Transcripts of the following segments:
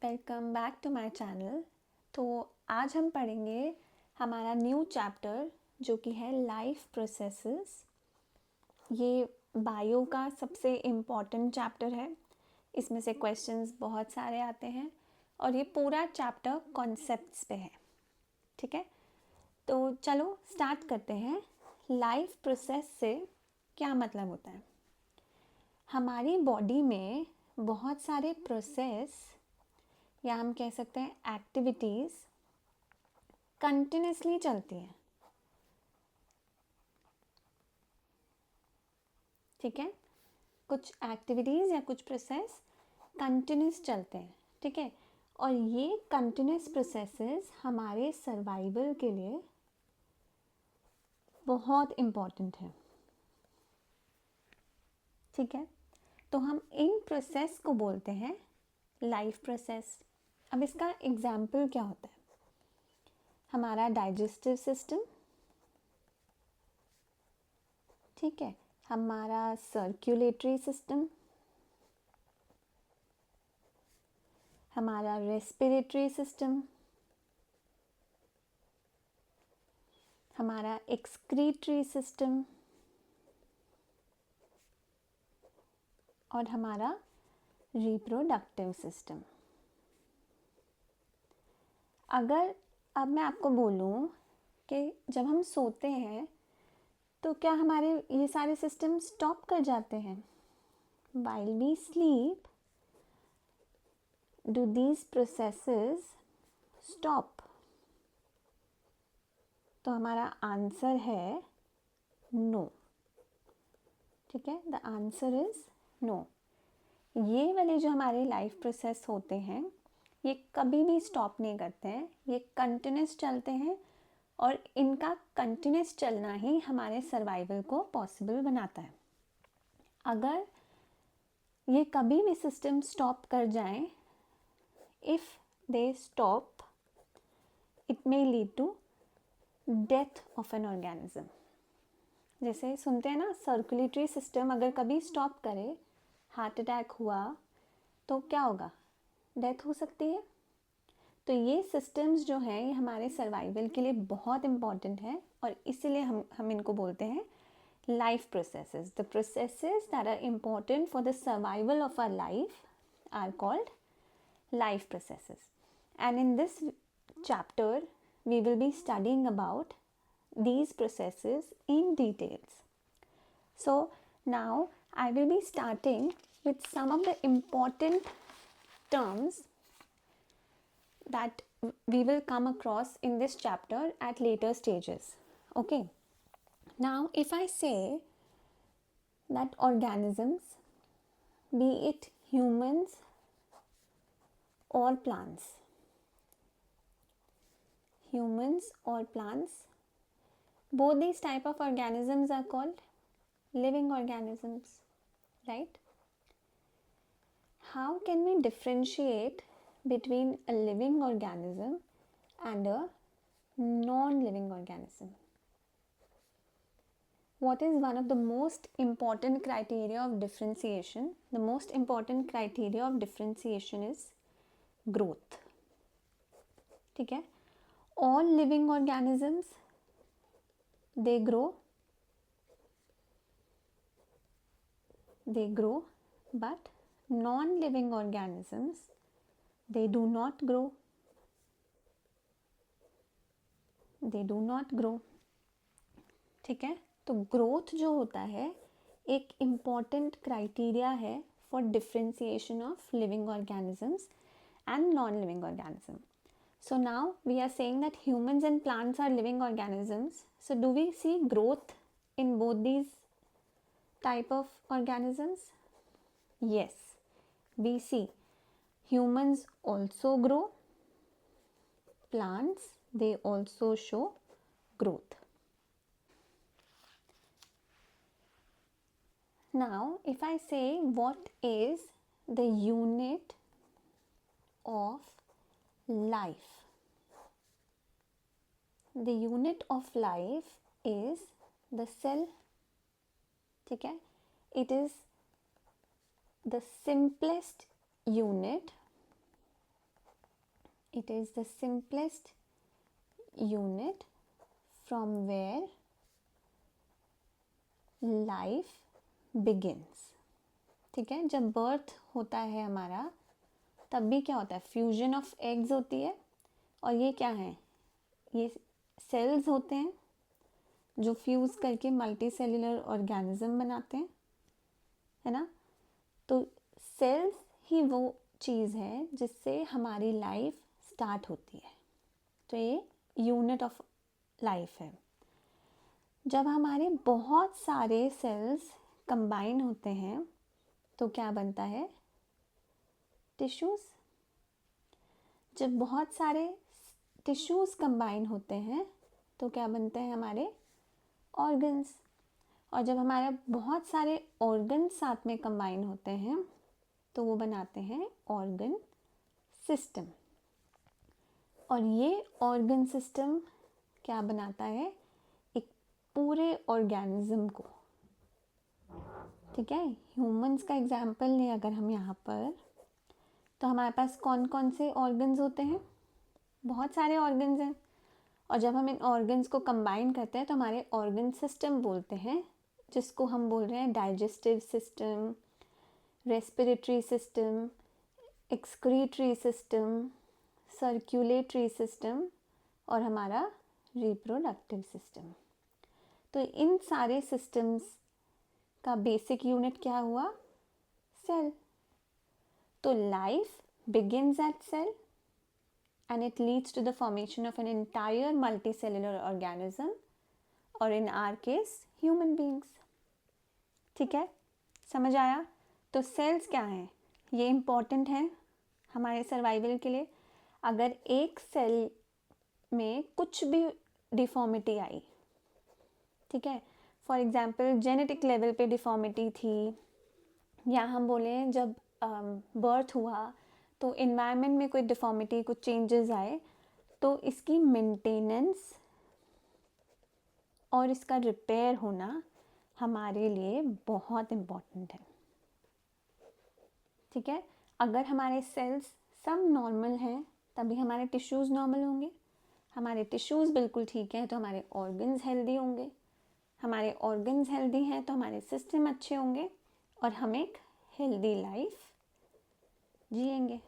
Welcome back to my channel. तो आज हम पढ़ेंगे हमारा न्यू चैप्टर जो कि है लाइफ प्रोसेसेस। ये बायो का सबसे इम्पॉर्टेंट चैप्टर है। इसमें से क्वेश्चंस बहुत सारे आते हैं और ये पूरा चैप्टर कॉन्सेप्ट्स पे है। ठीक है, तो चलो स्टार्ट करते हैं। लाइफ प्रोसेस से क्या मतलब होता है? हमारी बॉडी में बहुत सारे प्रोसेस या हम कह सकते हैं एक्टिविटीज़ कंटिन्यूसली चलती हैं। ठीक है, कुछ एक्टिविटीज़ या कुछ प्रोसेस कंटिन्यूस चलते हैं। ठीक है, और ये कंटिन्यूस प्रोसेसेस हमारे सर्वाइवल के लिए बहुत इम्पॉर्टेंट है। ठीक है, तो हम इन प्रोसेस को बोलते हैं लाइफ प्रोसेस। अब इसका एग्जाम्पल क्या होता है? हमारा डाइजेस्टिव सिस्टम, ठीक है, हमारा सर्कुलेटरी सिस्टम, हमारा रेस्पिरेटरी सिस्टम, हमारा एक्सक्रीटरी सिस्टम और हमारा रिप्रोडक्टिव सिस्टम। अगर अब मैं आपको बोलूं कि जब हम सोते हैं तो क्या हमारे ये सारे सिस्टम स्टॉप कर जाते हैं? While we sleep, do these processes stop? तो हमारा आंसर है नो। ठीक है, द आंसर इज नो। ये वाले जो हमारे लाइफ प्रोसेस होते हैं ये कभी भी स्टॉप नहीं करते हैं, ये कंटिन्यूस चलते हैं और इनका कंटिन्यूस चलना ही हमारे सर्वाइवल को पॉसिबल बनाता है। अगर ये कभी भी सिस्टम स्टॉप कर जाएं, if they stop, it may lead to death of an organism. जैसे सुनते हैं ना, सर्कुलेटरी सिस्टम अगर कभी स्टॉप करे, हार्ट अटैक हुआ तो क्या होगा? डेथ हो सकती है। तो ये सिस्टम्स जो हैं ये हमारे सर्वाइवल के लिए बहुत इम्पॉर्टेंट है और इसीलिए हम इनको बोलते हैं life processes. The processes that are important for the survival of our life are called life processes. And in this chapter we will be studying about these processes in details. So now I will be starting with some of the important terms that we will come across in this chapter at later stages. Okay, now if I say that organisms, be it humans or plants, both these type of organisms are called living organisms, right? How can we differentiate between a living organism and a non-living organism? What is one of the most important criteria of differentiation? The most important criteria of differentiation is growth. ठीक है, all living organisms, they grow, but non-living organisms, they do not grow. ठीक है, तो growth जो होता है एक important criteria है for differentiation of living organisms and non living organism. So now we are saying that humans and plants are living organisms. So do we see growth in both these type of organisms? Yes, we see. Humans also grow. Plants, they also show growth. Now if I say what is the unit of life, the unit of life is the cell. ठीक है, it is the simplest unit It is the simplest unit from where life begins. ठीक है, जब birth होता है हमारा तब भी क्या होता है, फ्यूजन ऑफ एग्स होती है. और ये क्या है, ये सेल्स होते हैं जो फ्यूज़ करके मल्टी सेल्यूलर ऑर्गेनिज्म बनाते हैं, है ना. तो सेल्स ही वो चीज़ है जिससे हमारी लाइफ स्टार्ट होती है. तो ये यूनिट ऑफ लाइफ है. जब हमारे बहुत सारे सेल्स कंबाइन होते हैं तो क्या बनता है, टिश्यूज़. जब बहुत सारे टिश्यूज़ कंबाइन होते हैं तो क्या बनते हैं, हमारे ऑर्गन्स. और जब हमारे बहुत सारे ऑर्गन्स साथ में कंबाइन होते हैं तो वो बनाते हैं ऑर्गन सिस्टम. और ये ऑर्गन सिस्टम क्या बनाता है, एक पूरे ऑर्गेनिज्म को. ठीक है, ह्यूमंस का एग्जाम्पल लें अगर हम यहाँ पर, तो हमारे पास कौन कौन से ऑर्गन्स होते हैं, बहुत सारे ऑर्गन्स हैं. और जब हम इन ऑर्गन्स को कंबाइन करते हैं तो हमारे ऑर्गन सिस्टम बोलते हैं, जिसको हम बोल रहे हैं digestive system, respiratory system, excretory system, circulatory system और हमारा रिप्रोडक्टिव सिस्टम. तो इन सारे सिस्टम्स का बेसिक यूनिट क्या हुआ, सेल. तो life begins at cell and it leads to the formation of an entire multicellular organism or in our case human beings. ठीक है, समझ आया. तो सेल्स क्या हैं, ये इम्पॉर्टेंट है हमारे सर्वाइवल के लिए. अगर एक सेल में कुछ भी डिफॉर्मिटी आई, ठीक है, फॉर एग्जांपल जेनेटिक लेवल पे डिफॉर्मिटी थी, या हम बोलें जब बर्थ हुआ तो इन्वायरमेंट में कोई डिफॉर्मिटी, कुछ चेंजेस आए, तो इसकी मेंटेनेंस और इसका रिपेयर होना हमारे लिए बहुत इम्पोर्टेंट है. ठीक है, अगर हमारे सेल्स सब नॉर्मल हैं तभी हमारे टिश्यूज़ नॉर्मल होंगे. हमारे टिश्यूज़ बिल्कुल ठीक हैं तो हमारे ऑर्गन्स हेल्दी होंगे. हमारे ऑर्गन्स हेल्दी हैं तो हमारे सिस्टम अच्छे होंगे और हम एक हेल्दी लाइफ जिएंगे.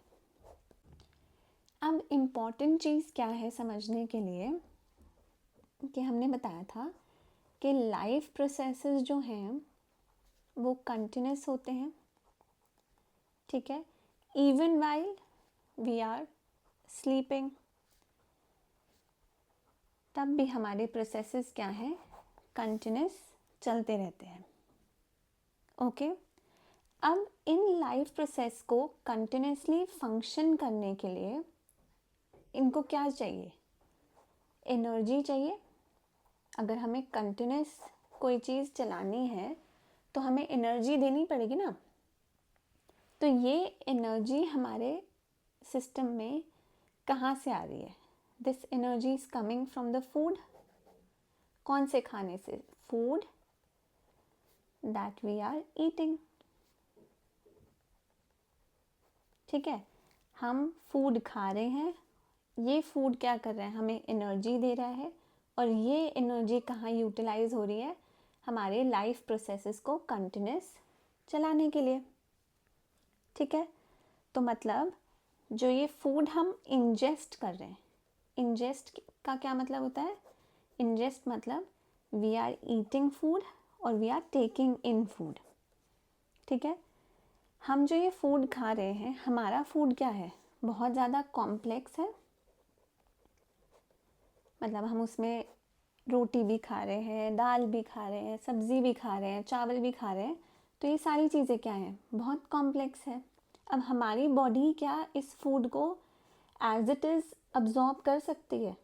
अब इम्पॉर्टेंट चीज़ क्या है समझने के लिए, कि हमने बताया था कि लाइफ प्रोसेसेस जो हैं वो कंटिन्यूस होते हैं. ठीक है, even while we are sleeping, तब भी हमारे प्रोसेसेस क्या हैं, कंटिन्यूस चलते रहते हैं. ओके, अब इन लाइफ प्रोसेस को कंटिन्यूसली फंक्शन करने के लिए इनको क्या चाहिए, एनर्जी चाहिए. अगर हमें कंटिन्यूस कोई चीज़ चलानी है तो हमें एनर्जी देनी पड़ेगी ना. तो ये एनर्जी हमारे सिस्टम में कहाँ से आ रही है, this energy is coming from the food. कौन से खाने से, food that we are eating. ठीक है, हम फूड खा रहे हैं, ये फूड क्या कर रहा है, हमें एनर्जी दे रहा है. और ये एनर्जी कहाँ यूटिलाइज हो रही है, हमारे लाइफ प्रोसेसेस को कंटिन्यूस चलाने के लिए. ठीक है, तो मतलब जो ये फूड हम इंजेस्ट कर रहे हैं, इंजेस्ट का क्या मतलब होता है, इंजेस्ट मतलब वी आर ईटिंग फूड और we are taking in food. ठीक है, हम जो ये फूड खा रहे हैं, हमारा फूड क्या है, बहुत ज़्यादा कॉम्प्लेक्स है. मतलब हम उसमें रोटी भी खा रहे हैं, दाल भी खा रहे हैं, सब्ज़ी भी खा रहे हैं, चावल भी खा रहे हैं. तो ये सारी चीज़ें क्या हैं, बहुत कॉम्प्लेक्स है. अब हमारी बॉडी क्या इस फूड को एज इट इज़ अब्जॉर्ब कर सकती है,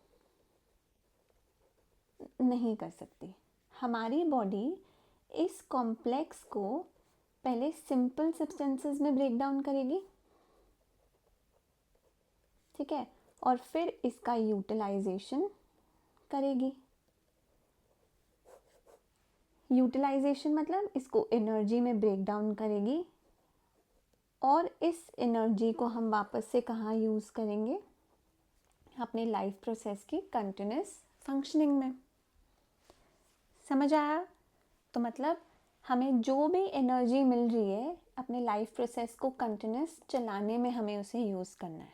नहीं कर सकती. हमारी बॉडी इस कॉम्प्लेक्स को पहले सिंपल सब्सटेंसेस में ब्रेक डाउन करेगी. ठीक है, और फिर इसका यूटिलाइजेशन करेगी. यूटिलाइजेशन मतलब इसको एनर्जी में ब्रेक डाउन करेगी और इस एनर्जी को हम वापस से कहाँ यूज़ करेंगे, अपने लाइफ प्रोसेस की कंटिन्यूस फंक्शनिंग में। समझ आया? तो मतलब हमें जो भी एनर्जी मिल रही है अपने लाइफ प्रोसेस को कंटिन्यूस चलाने में हमें उसे यूज़ करना है।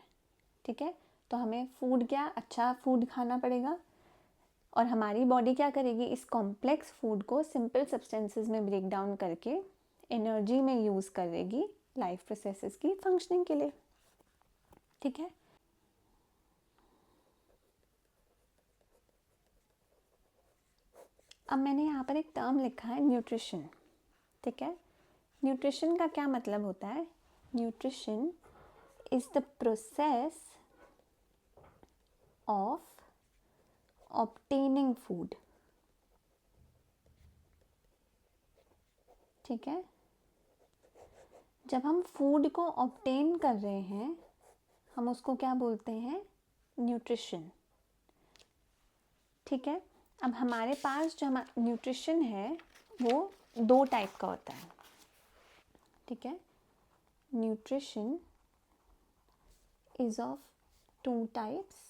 ठीक है, तो हमें फूड क्या अच्छा फूड खाना पड़ेगा और हमारी बॉडी क्या करेगी, इस कॉम्प्लेक्स फूड को सिंपल सब्सटेंसेस में ब्रेक डाउन करके एनर्जी में यूज़ करेगी लाइफ प्रोसेसेस की फंक्शनिंग के लिए। ठीक है, अब मैंने यहाँ पर एक टर्म लिखा है न्यूट्रिशन। ठीक है, न्यूट्रिशन का क्या मतलब होता है? Nutrition is the process of obtaining food. ठीक है, जब हम फूड को ऑब्टेन कर रहे हैं हम उसको क्या बोलते हैं? न्यूट्रिशन। ठीक है, अब हमारे पास जो हमारा न्यूट्रिशन है वो 2 टाइप का होता है। ठीक है, nutrition is of 2 types.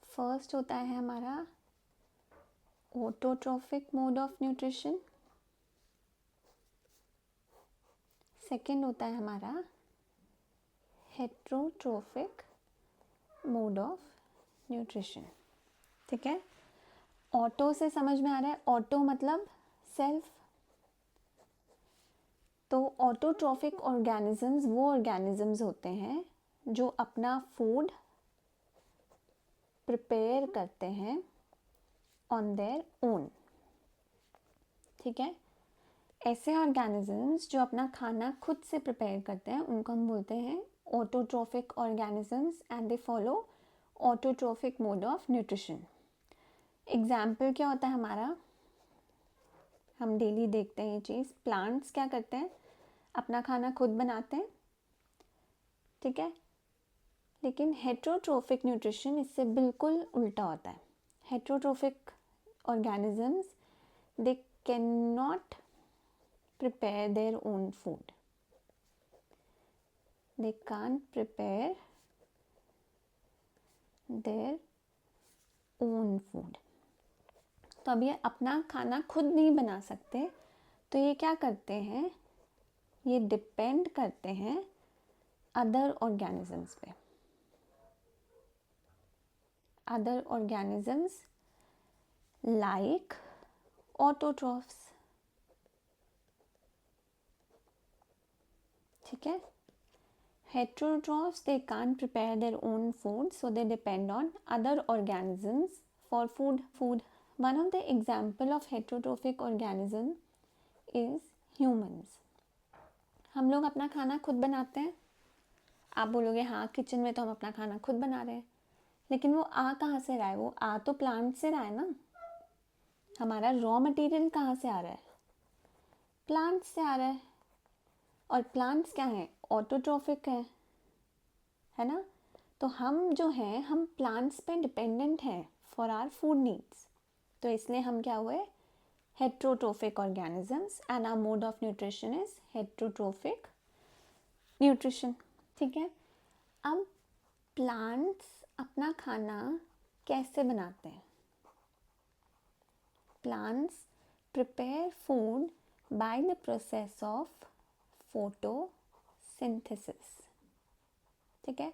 First होता है हमारा autotrophic mode of nutrition. Second होता है हमारा हेट्रोट्रोफिक मोड ऑफ न्यूट्रिशन। ठीक है, ऑटो से समझ में आ रहा है? ऑटो मतलब सेल्फ। तो ऑटोट्रॉफिक ऑर्गेनिजम्स वो ऑर्गेनिजम्स होते हैं जो अपना फूड प्रिपेयर करते हैं ऑन देयर ओन। ठीक है, ऐसे ऑर्गेनिजम्स जो अपना खाना खुद से प्रिपेयर करते हैं उनको हम बोलते हैं autotrophic organisms and they follow autotrophic mode of nutrition. Example क्या होता है हमारा? हम डेली देखते हैं ये चीज़, प्लांट्स क्या करते हैं? अपना खाना खुद बनाते हैं। ठीक है, लेकिन हेट्रोट्रोफिक न्यूट्रिशन इससे बिल्कुल उल्टा होता है। Heterotrophic organisms they can not prepare their own food. They can't prepare their own food. तो अब ये अपना खाना खुद नहीं बना सकते, तो ये क्या करते हैं? ये डिपेंड करते हैं अदर ऑर्गेनिजम्स पे। Other organisms like autotrophs. ठीक है, heterotrophs they can't prepare their own food, so they depend on other organisms for food. One of the example of heterotrophic organism is humans. हम लोग अपना खाना खुद बनाते हैं। आप बोलोगे हाँ किचन में तो हम अपना खाना खुद बना रहे हैं, लेकिन वो आ कहाँ से रहा है? वो आ तो प्लांट से रहा है ना। हमारा रॉ मटेरियल कहाँ से आ रहा है? प्लांट से आ रहा है। और प्लांट्स क्या हैं? ऑटोट्रॉफिक है ना। तो हम जो हैं हम प्लांट्स पे डिपेंडेंट हैं फॉर आवर फूड नीड्स। तो इसलिए हम क्या हुए? Heterotrophic organisms and our mode of nutrition is heterotrophic nutrition. ठीक है, अब प्लांट्स अपना खाना कैसे बनाते हैं? Plants prepare food by the process of photosynthesis. ठीक है,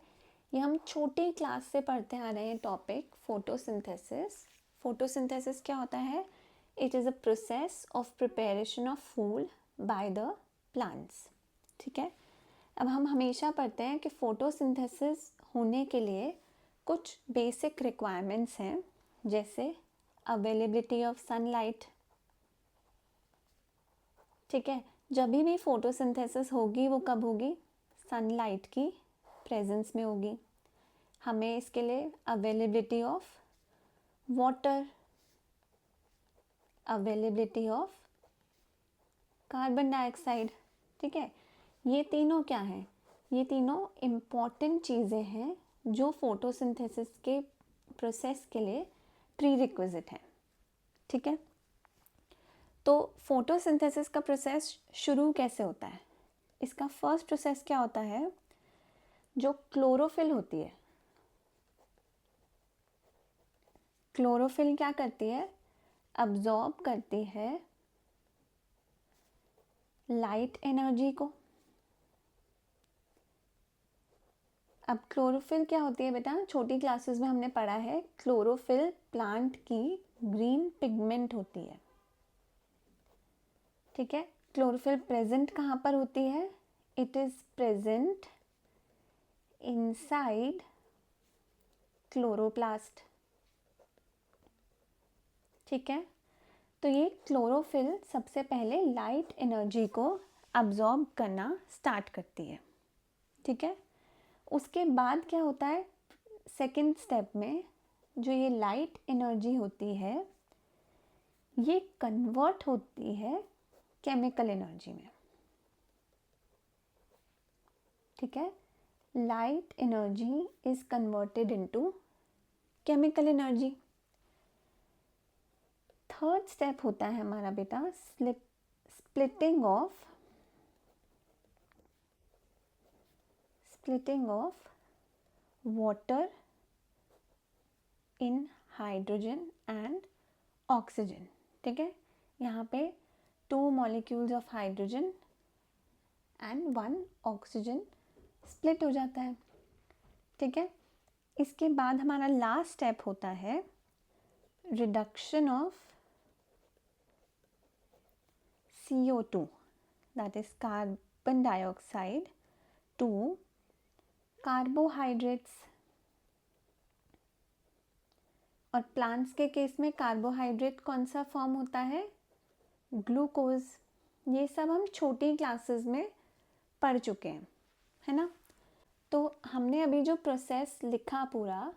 ये हम छोटी क्लास से पढ़ते आ रहे हैं टॉपिक फोटोसिंथेसिस। फोटोसिंथेसिस क्या होता है? It is a process of preparation of food by the plants. ठीक है, अब हम हमेशा पढ़ते हैं कि फोटोसिंथेसिस होने के लिए कुछ बेसिक रिक्वायरमेंट्स हैं, जैसे अवेलेबिलिटी ऑफ सनलाइट। ठीक है, जब भी फोटोसिंथेसिस होगी वो कब होगी? सनलाइट की प्रेजेंस में होगी। हमें इसके लिए availability of water, availability of carbon dioxide. ठीक है, ये तीनों क्या हैं? ये तीनों इम्पॉर्टेंट चीज़ें हैं जो फोटोसिंथेसिस के प्रोसेस के लिए प्री रिक्विजिट हैं। ठीक है, तो फोटोसिंथेसिस का प्रोसेस शुरू कैसे होता है? इसका फर्स्ट प्रोसेस क्या होता है? जो क्लोरोफिल होती है, क्लोरोफिल क्या करती है, अब्जॉर्ब करती है लाइट एनर्जी को। अब क्लोरोफिल क्या होती है बेटा, छोटी क्लासेस में हमने पढ़ा है, क्लोरोफिल प्लांट की ग्रीन पिगमेंट होती है। ठीक है, क्लोरोफिल प्रेजेंट कहाँ पर होती है, it is present inside chloroplast. ठीक है, तो ये क्लोरोफिल सबसे पहले लाइट एनर्जी को अब्जॉर्ब करना स्टार्ट करती है। ठीक है, उसके बाद क्या होता है, सेकेंड स्टेप में जो ये लाइट एनर्जी होती है ये कन्वर्ट होती है केमिकल एनर्जी में। ठीक है, light energy is converted into chemical energy. Third step होता है हमारा बेटा splitting of water in hydrogen and oxygen. ठीक है, यहाँ पे 2 molecules of hydrogen and 1 oxygen split हो जाता है। ठीक है, इसके बाद हमारा लास्ट स्टेप होता है reduction of CO2, that is carbon dioxide, to carbohydrates। और प्लांट्स के केस में कार्बोहाइड्रेट कौन सा फॉर्म होता है, ग्लूकोज। ये सब हम छोटी क्लासेस में पढ़ चुके हैं, है ना। तो हमने अभी जो प्रोसेस लिखा पूरा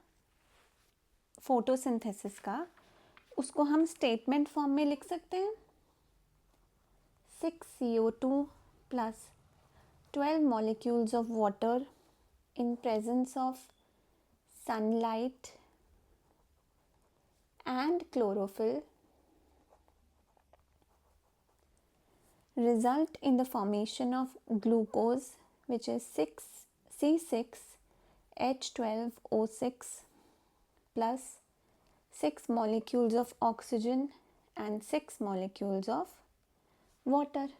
फोटोसिंथेसिस का, उसको हम स्टेटमेंट फॉर्म में लिख सकते हैं। 6 CO2 plus 12 molecules of water in presence of sunlight and chlorophyll result in the formation of glucose, which is 6C6H12O6 plus 6 molecules of oxygen and 6 molecules of water.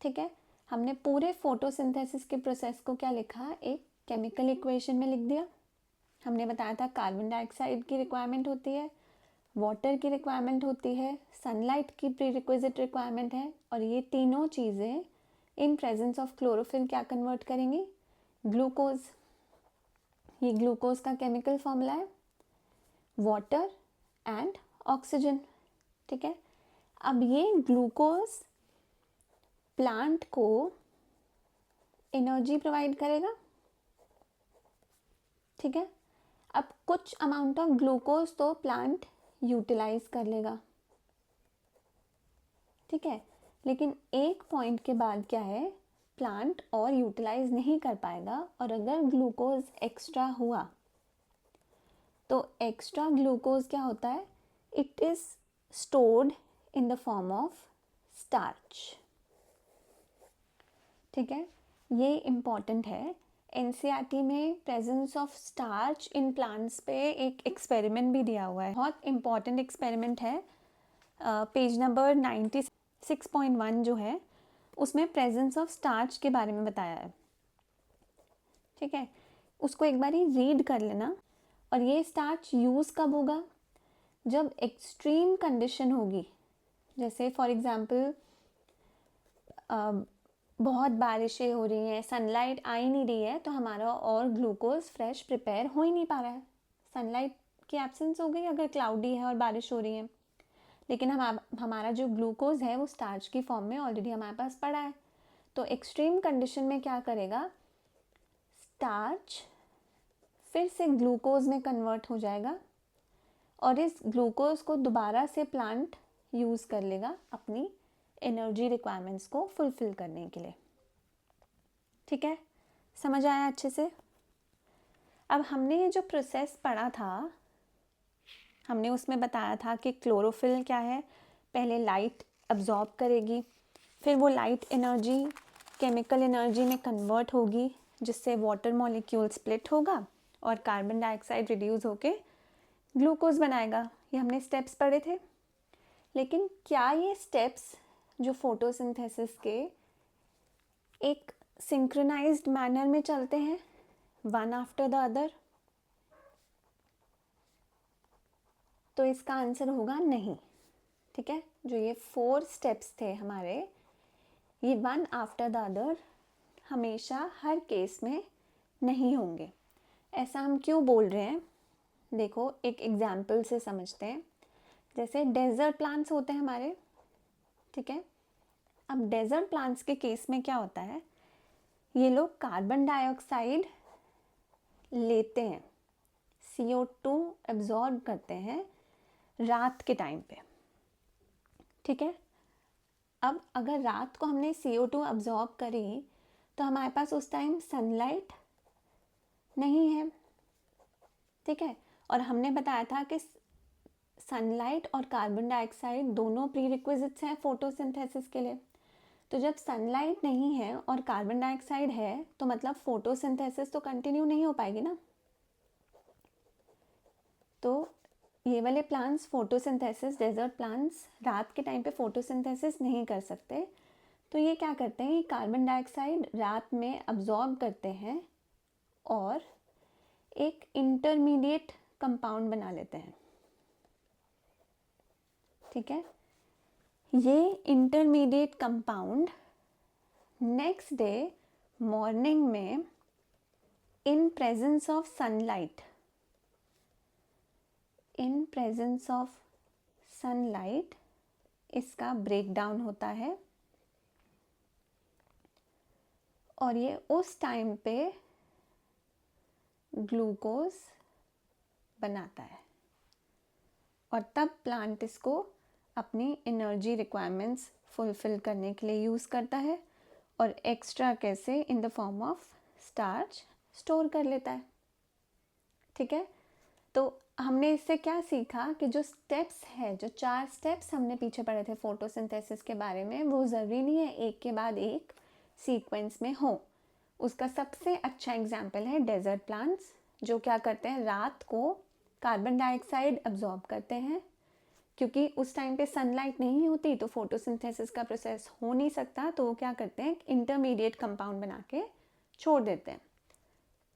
ठीक है, हमने पूरे फोटोसिंथेसिस के process को क्या लिखा, एक केमिकल इक्वेशन में लिख दिया। हमने बताया था कार्बन डाइऑक्साइड की रिक्वायरमेंट होती है, वाटर की रिक्वायरमेंट होती है, सनलाइट की प्रीरिक्विजिट रिक्वायरमेंट है, और ये तीनों चीज़ें इन प्रेजेंस ऑफ क्लोरोफिल क्या कन्वर्ट करेंगी, ग्लूकोज। ये ग्लूकोज का केमिकल फॉर्मूला है, वाटर एंड ऑक्सीजन। ठीक है, अब ये ग्लूकोज प्लांट को एनर्जी प्रोवाइड करेगा। ठीक है, अब कुछ अमाउंट ऑफ ग्लूकोज तो प्लांट यूटिलाइज कर लेगा। ठीक है, लेकिन एक पॉइंट के बाद क्या है, प्लांट और यूटिलाइज नहीं कर पाएगा, और अगर ग्लूकोज एक्स्ट्रा हुआ तो एक्स्ट्रा ग्लूकोज क्या होता है, it is stored in the form of starch। ठीक है, ये इम्पॉर्टेंट है। NCERT में presence of starch in plants पे एक एक्सपेरिमेंट भी दिया हुआ है, बहुत इम्पॉर्टेंट एक्सपेरिमेंट है। पेज नंबर 96.1 जो है उसमें प्रेजेंस ऑफ स्टार्च के बारे में बताया है। ठीक है, उसको एक बार ही रीड कर लेना। और ये स्टार्च यूज़ कब होगा, जब एक्सट्रीम कंडीशन होगी, जैसे फॉर एग्ज़ाम्पल बहुत बारिशें हो रही हैं, सनलाइट आ ही नहीं रही है, तो हमारा और ग्लूकोज फ्रेश प्रिपेयर हो ही नहीं पा रहा है। सनलाइट की एब्सेंस हो गई अगर क्लाउडी है और बारिश हो रही है, लेकिन हमारा जो ग्लूकोज है वो स्टार्च की फॉर्म में ऑलरेडी हमारे पास पड़ा है। तो एक्सट्रीम कंडीशन में क्या करेगा, स्टार्च फिर से ग्लूकोज में कन्वर्ट हो जाएगा, और इस ग्लूकोज को दोबारा से प्लांट यूज़ कर लेगा अपनी एनर्जी रिक्वायरमेंट्स को फुलफ़िल करने के लिए। ठीक है, समझ आया अच्छे से। अब हमने ये जो प्रोसेस पढ़ा था, हमने उसमें बताया था कि क्लोरोफिल क्या है, पहले लाइट अब्जॉर्ब करेगी, फिर वो लाइट एनर्जी केमिकल एनर्जी में कन्वर्ट होगी, जिससे वाटर मॉलिक्यूल स्प्लिट होगा और कार्बन डाइऑक्साइड रिड्यूस होके ग्लूकोज बनाएगा। ये हमने स्टेप्स पढ़े थे। लेकिन क्या ये स्टेप्स जो फोटोसिंथेसिस के एक सिंक्रोनाइज्ड मैनर में चलते हैं, वन आफ्टर द अदर? तो इसका आंसर होगा नहीं। ठीक है, जो ये 4 स्टेप्स थे हमारे, ये वन आफ्टर द अदर हमेशा हर केस में नहीं होंगे। ऐसा हम क्यों बोल रहे हैं? देखो, एक एग्जाम्पल से समझते हैं। जैसे डेजर्ट प्लांट्स होते हैं हमारे, ठीक है। अब डेजर्ट प्लांट्स के केस में क्या होता है, ये लोग कार्बन डाइऑक्साइड लेते हैं, CO2 एब्जॉर्ब करते हैं रात के टाइम पे। ठीक है, अब अगर रात को हमने CO2 एब्जॉर्ब करी तो हमारे पास उस टाइम सनलाइट नहीं है। ठीक है, और हमने बताया था कि सनलाइट और कार्बन डाइऑक्साइड दोनों प्रीरिक्विजिट्स हैं फोटोसिंथेसिस के लिए। तो जब सनलाइट नहीं है और कार्बन डाइऑक्साइड है तो मतलब फोटोसिंथेसिस तो कंटिन्यू नहीं हो पाएगी ना। तो ये वाले प्लांट्स फोटोसिंथेसिस, डेजर्ट प्लांट्स रात के टाइम पे फोटोसिंथेसिस नहीं कर सकते। तो ये क्या करते हैं, कार्बन डाइऑक्साइड रात में अब्जॉर्ब करते हैं और एक इंटरमीडिएट कंपाउंड बना लेते हैं। ठीक है, ये intermediate compound next day morning में इन प्रेजेंस ऑफ सनलाइट इसका ब्रेक डाउन होता है और ये उस टाइम पे ग्लूकोज बनाता है और तब प्लांट इसको अपनी एनर्जी रिक्वायरमेंट्स फुलफिल करने के लिए यूज़ करता है और एक्स्ट्रा कैसे in the form of starch store कर लेता है। ठीक है, तो हमने इससे क्या सीखा कि जो स्टेप्स है, जो 4 स्टेप्स हमने पीछे पढ़े थे फोटोसिंथेसिस के बारे में, वो ज़रूरी नहीं है एक के बाद एक सीक्वेंस में हो। उसका सबसे अच्छा एग्जाम्पल है डेजर्ट प्लांट्स, जो क्या करते हैं, रात को कार्बन डाइऑक्साइड अब्जॉर्ब करते हैं क्योंकि उस टाइम पे सनलाइट नहीं होती तो फोटोसिंथेसिस का प्रोसेस हो नहीं सकता। तो वो क्या करते हैं, इंटरमीडिएट कंपाउंड बना के छोड़ देते हैं।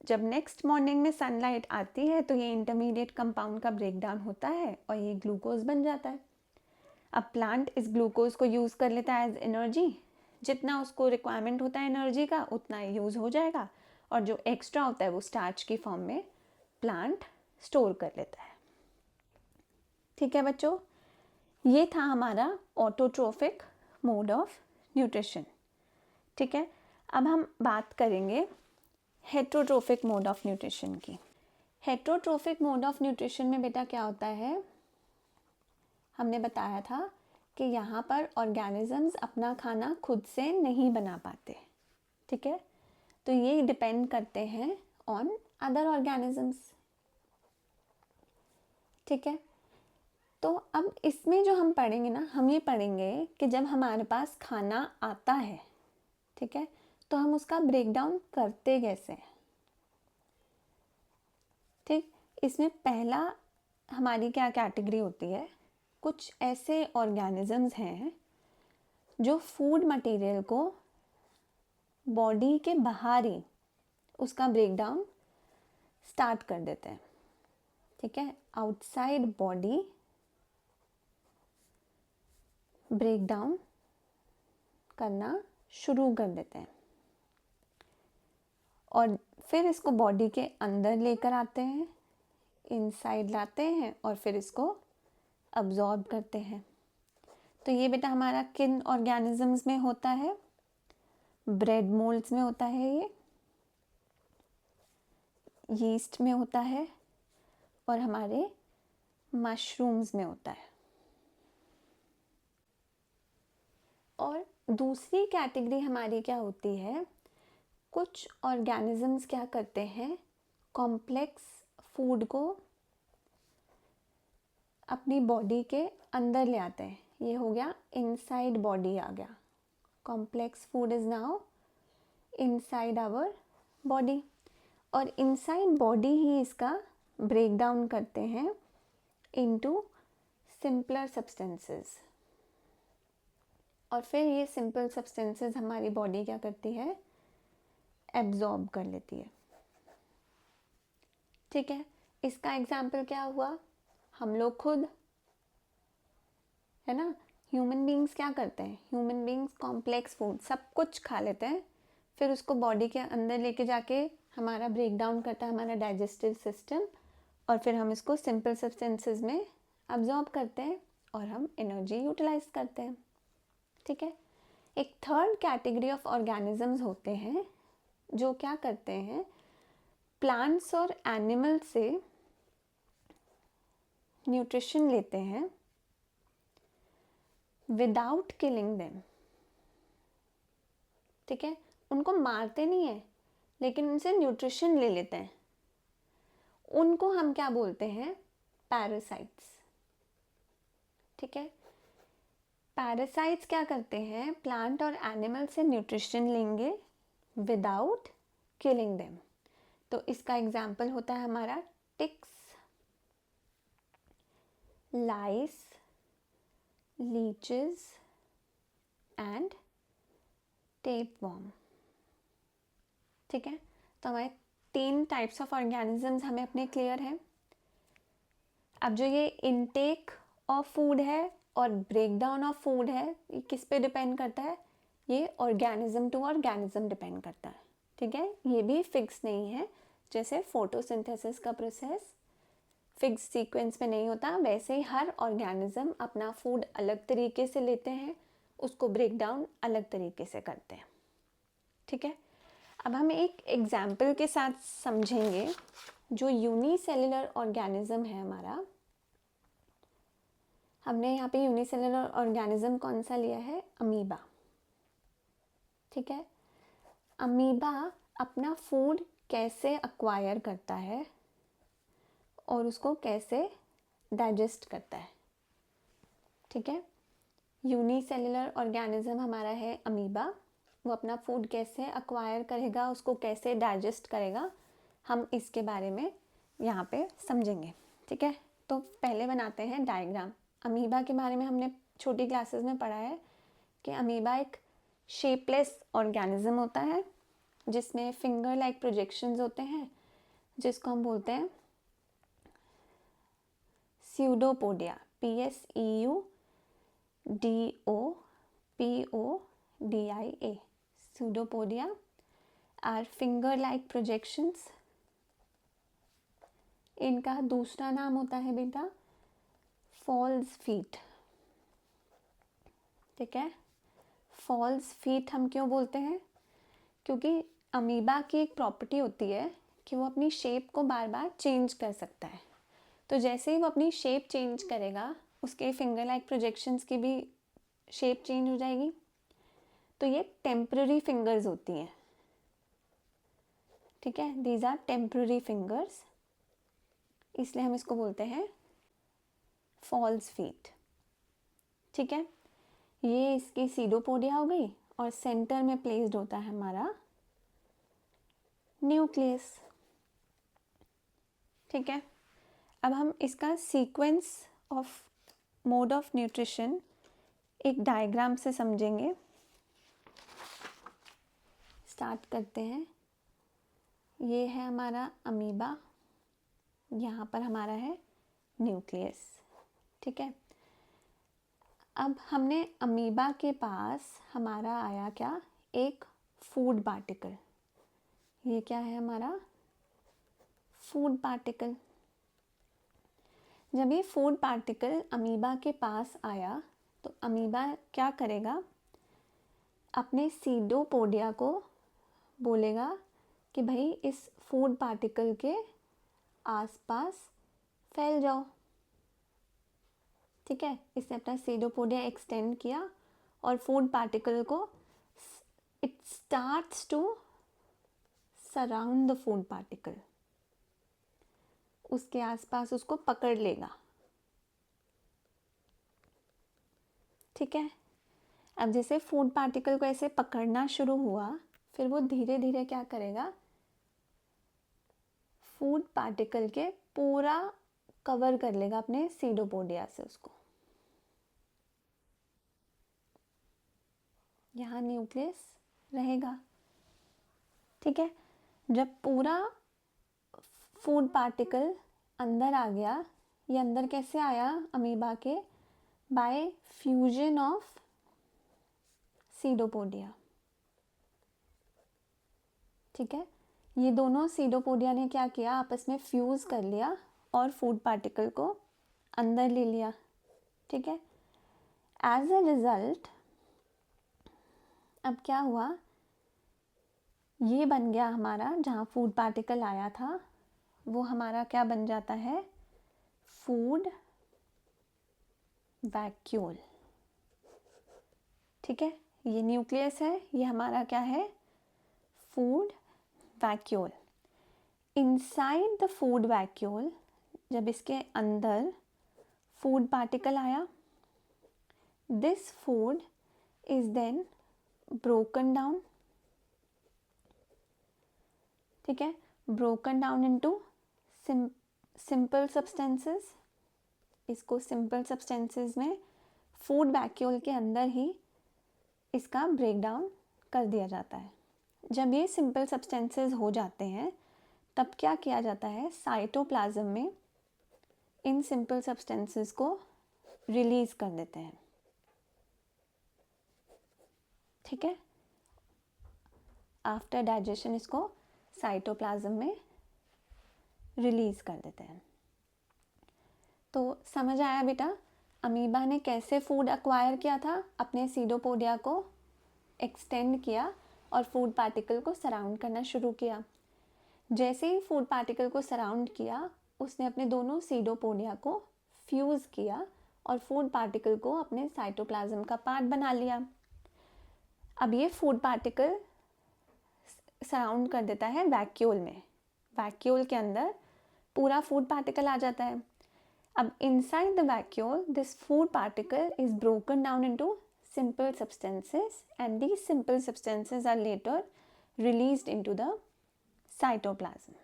जब नेक्स्ट मॉर्निंग में सनलाइट आती है तो ये इंटरमीडिएट कंपाउंड का ब्रेक डाउन होता है और ये ग्लूकोज बन जाता है। अब प्लांट इस ग्लूकोज को यूज़ कर लेता है एज एनर्जी। जितना उसको रिक्वायरमेंट होता है एनर्जी का उतना यूज़ हो जाएगा और जो एक्स्ट्रा होता है वो स्टार्च की फॉर्म में प्लांट स्टोर कर लेता है। ठीक है बच्चों, ये था हमारा ऑटोट्रोफिक मोड ऑफ न्यूट्रिशन। ठीक है, अब हम बात करेंगे हेट्रोट्रोफिक मोड ऑफ न्यूट्रिशन की। हेट्रोट्रोफिक मोड ऑफ न्यूट्रिशन में बेटा क्या होता है, हमने बताया था कि यहाँ पर ऑर्गेनिजम्स अपना खाना खुद से नहीं बना पाते। ठीक है, तो ये डिपेंड करते हैं ऑन अदर ऑर्गेनिजम्स। ठीक है, तो अब इसमें जो हम पढ़ेंगे ना, हम ये पढ़ेंगे कि जब हमारे पास खाना आता है, ठीक है, तो हम उसका ब्रेक डाउन करते कैसे हैं। ठीक, इसमें पहला हमारी क्या कैटेगरी होती है, कुछ ऐसे ऑर्गेनिजम्स हैं जो फूड मटेरियल को बॉडी के बाहर ही उसका ब्रेक डाउन स्टार्ट कर देते हैं। ठीक है, आउटसाइड बॉडी ब्रेक डाउन करना शुरू कर देते हैं और फिर इसको बॉडी के अंदर लेकर आते हैं, इनसाइड लाते हैं और फिर इसको अब्जॉर्ब करते हैं। तो ये बेटा हमारा किन ऑर्गेनिजम्स में होता है, ब्रेड मोल्ड्स में होता है, ये यीस्ट में होता है और हमारे मशरूम्स में होता है। और दूसरी कैटेगरी हमारी क्या होती है, कुछ ऑर्गेनिजम्स क्या करते हैं, कॉम्प्लेक्स फूड को अपनी बॉडी के अंदर ले आते हैं। ये हो गया इनसाइड बॉडी आ गया, complex food is now inside our body, और इनसाइड बॉडी ही इसका ब्रेक डाउन करते हैं इनटू सिंपलर सब्सटेंसेस, और फिर ये सिंपल सब्सटेंसेस हमारी बॉडी क्या करती है, एब्जॉर्ब कर लेती है। ठीक है, इसका एग्जाम्पल क्या हुआ, हम लोग खुद, है ना। ह्यूमन बींग्स क्या करते हैं, ह्यूमन बींग्स कॉम्प्लेक्स फूड सब कुछ खा लेते हैं, फिर उसको बॉडी के अंदर लेके जाके हमारा ब्रेक डाउन करता है हमारा डाइजेस्टिव सिस्टम, और फिर हम इसको सिंपल सब्सटेंसेस में अब्जॉर्ब करते हैं और हम एनर्जी यूटिलाइज करते हैं। ठीक है, एक थर्ड कैटेगरी ऑफ ऑर्गेनिजम्स होते हैं जो क्या करते हैं, प्लांट्स और एनिमल से न्यूट्रिशन लेते हैं विदाउट किलिंग देम। ठीक है, उनको मारते नहीं है लेकिन उनसे न्यूट्रिशन ले लेते हैं, उनको हम क्या बोलते हैं, पैरासाइट्स। ठीक है, पैरासाइट्स क्या करते हैं, प्लांट और एनिमल से न्यूट्रिशन लेंगे विदाउट किलिंग देम। तो इसका एग्जाम्पल होता है हमारा ticks, lice, leeches and tapeworm. ठीक है, तो हमारे 3 टाइप्स ऑफ ऑर्गेनिजम्स हमें अपने क्लियर हैं। अब जो ये इनटेक ऑफ फूड है और ब्रेक डाउन ऑफ फूड है, ये किस पे डिपेंड करता है, ये ऑर्गेनिज्म टू ऑर्गेनिज्म डिपेंड करता है। ठीक है, ये भी फिक्स नहीं है, जैसे फोटोसिंथेसिस का प्रोसेस फिक्स सीक्वेंस में नहीं होता, वैसे ही हर ऑर्गेनिज्म अपना फूड अलग तरीके से लेते हैं, उसको ब्रेक डाउन अलग तरीके से करते हैं। ठीक है, अब हम एक एग्जाम्पल के साथ समझेंगे। जो यूनिसेलुलर ऑर्गेनिज्म है हमारा, हमने यहाँ पे यूनिसेलुलर ऑर्गेनिज्म कौन सा लिया है, अमीबा। ठीक है, अमीबा अपना फूड कैसे अक्वायर करता है और उसको कैसे डाइजेस्ट करता है। ठीक है, यूनिसेलुलर ऑर्गेनिज्म हमारा है अमीबा, वो अपना फूड कैसे अक्वायर करेगा, उसको कैसे डाइजेस्ट करेगा, हम इसके बारे में यहाँ पे समझेंगे। ठीक है, तो पहले बनाते हैं डायग्राम। अमीबा के बारे में हमने छोटी क्लासेस में पढ़ा है कि अमीबा एक शेपलेस ऑर्गेनिज्म होता है जिसमें फिंगर लाइक प्रोजेक्शंस होते हैं, जिसको हम बोलते हैं pseudopodia, PSEUDOPODIA। Pseudopodia are finger-like projections। इनका दूसरा नाम होता है बेटा फॉल्स फीट। ठीक है, फॉल्स फीट हम क्यों बोलते हैं, क्योंकि अमीबा की एक प्रॉपर्टी होती है कि वो अपनी शेप को बार बार चेंज कर सकता है। तो जैसे ही वो अपनी शेप चेंज करेगा, उसके फिंगर लाइक प्रोजेक्शंस की भी शेप चेंज हो जाएगी। तो ये टेम्पररी फिंगर्स होती हैं। ठीक है, दीज आर टेम्पररी फिंगर्स, इसलिए हम इसको बोलते हैं फॉल्स फीट। ठीक है, ये इसकी सीडोपोडिया हो गई, और सेंटर में प्लेस्ड होता है हमारा न्यूक्लियस। ठीक है, अब हम इसका sequence of mode of nutrition एक डायग्राम से समझेंगे। स्टार्ट करते हैं। ये है हमारा अमीबा, यहाँ पर हमारा है न्यूक्लियस। ठीक है, अब हमने अमीबा के पास हमारा आया क्या, एक फूड पार्टिकल। ये क्या है हमारा फूड पार्टिकल। जब ये फूड पार्टिकल अमीबा के पास आया तो अमीबा क्या करेगा, अपने सीडोपोडिया को बोलेगा कि भाई इस फूड पार्टिकल के आसपास फैल जाओ। ठीक है, इसने अपना सीडोपोडिया एक्सटेंड किया और फूड पार्टिकल को it starts to surround the food particle, उसके आसपास उसको पकड़ लेगा। ठीक है, अब जैसे फूड पार्टिकल को ऐसे पकड़ना शुरू हुआ, फिर वो धीरे धीरे क्या करेगा, फूड पार्टिकल के पूरा कवर कर लेगा अपने सीडोपोडिया से उसको। यहाँ न्यूक्लियस रहेगा, ठीक है। जब पूरा फूड पार्टिकल अंदर आ गया, ये अंदर कैसे आया अमीबा के? बाय फ्यूजन ऑफ सीडोपोडिया, ठीक है। ये दोनों सीडोपोडिया ने क्या किया, आपस में फ्यूज कर लिया और फूड पार्टिकल को अंदर ले लिया, ठीक है। एज अ रिजल्ट अब क्या हुआ, ये बन गया हमारा, जहाँ फूड पार्टिकल आया था वो हमारा क्या बन जाता है, फूड वैक्यूल, ठीक है। ये न्यूक्लियस है, ये हमारा क्या है, food vacuole. Inside the food vacuole, जब इसके अंदर फूड पार्टिकल आया, this food is then broken down, ठीक है, broken down into simple substances. इसको सिंपल सब्सटेंसेस में फूड वैक्यूल के अंदर ही इसका ब्रेक डाउन कर दिया जाता है। जब ये सिंपल सब्सटेंसेस हो जाते हैं तब क्या किया जाता है, साइटोप्लाज्म में इन सिंपल सब्सटेंसेस को रिलीज कर देते हैं, ठीक है। आफ्टर डाइजेशन इसको साइटोप्लाज्म में रिलीज कर देते हैं। तो समझ आया बेटा, अमीबा ने कैसे फूड एक्वायर किया था, अपने सीडोपोडिया को एक्सटेंड किया और फूड पार्टिकल को सराउंड करना शुरू किया। जैसे ही फूड पार्टिकल को सराउंड किया, उसने अपने दोनों सीडोपोडिया को फ्यूज़ किया और फूड पार्टिकल को अपने साइटोप्लाज्म का पार्ट बना लिया। अब ये फूड पार्टिकल सराउंड कर देता है वैक्यूल में, वैक्यूल के अंदर पूरा फूड पार्टिकल आ जाता है। अब inside the vacuole this food particle is broken down into simple substances and these simple substances are later released into the cytoplasm.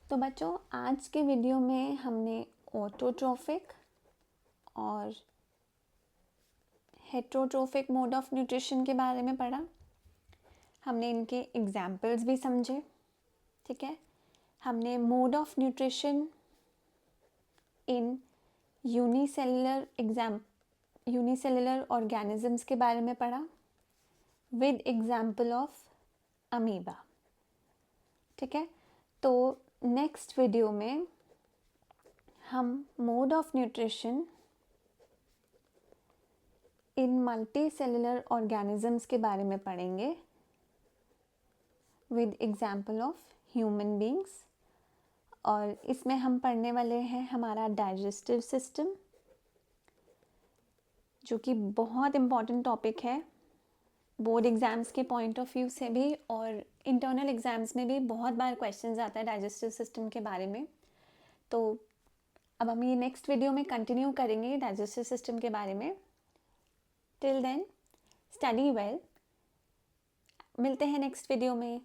तो बच्चों, आज के वीडियो में हमने ऑटोट्रोफिक और हेटरोट्रोफिक मोड ऑफ न्यूट्रिशन के बारे में पढ़ा। हमने इनके एग्जाम्पल्स भी समझे, ठीक है। हमने mode of nutrition in unicellular organisms के बारे में पढ़ा विद एग्जाम्पल ऑफ अमीबा, ठीक है। तो नेक्स्ट वीडियो में हम mode of nutrition in multi cellular organisms के बारे में पढ़ेंगे with example of human beings. और इसमें हम पढ़ने वाले हैं हमारा डाइजेस्टिव सिस्टम, जो कि बहुत इम्पॉर्टेंट टॉपिक है बोर्ड एग्ज़ाम्स के पॉइंट ऑफ व्यू से भी, और इंटरनल एग्ज़ाम्स में भी बहुत बार क्वेश्चंस आता है डाइजेस्टिव सिस्टम के बारे में। तो अब हम ये नेक्स्ट वीडियो में कंटिन्यू करेंगे डाइजेस्टिव सिस्टम के बारे में। टिल देन स्टडी वेल, मिलते हैं नेक्स्ट वीडियो में।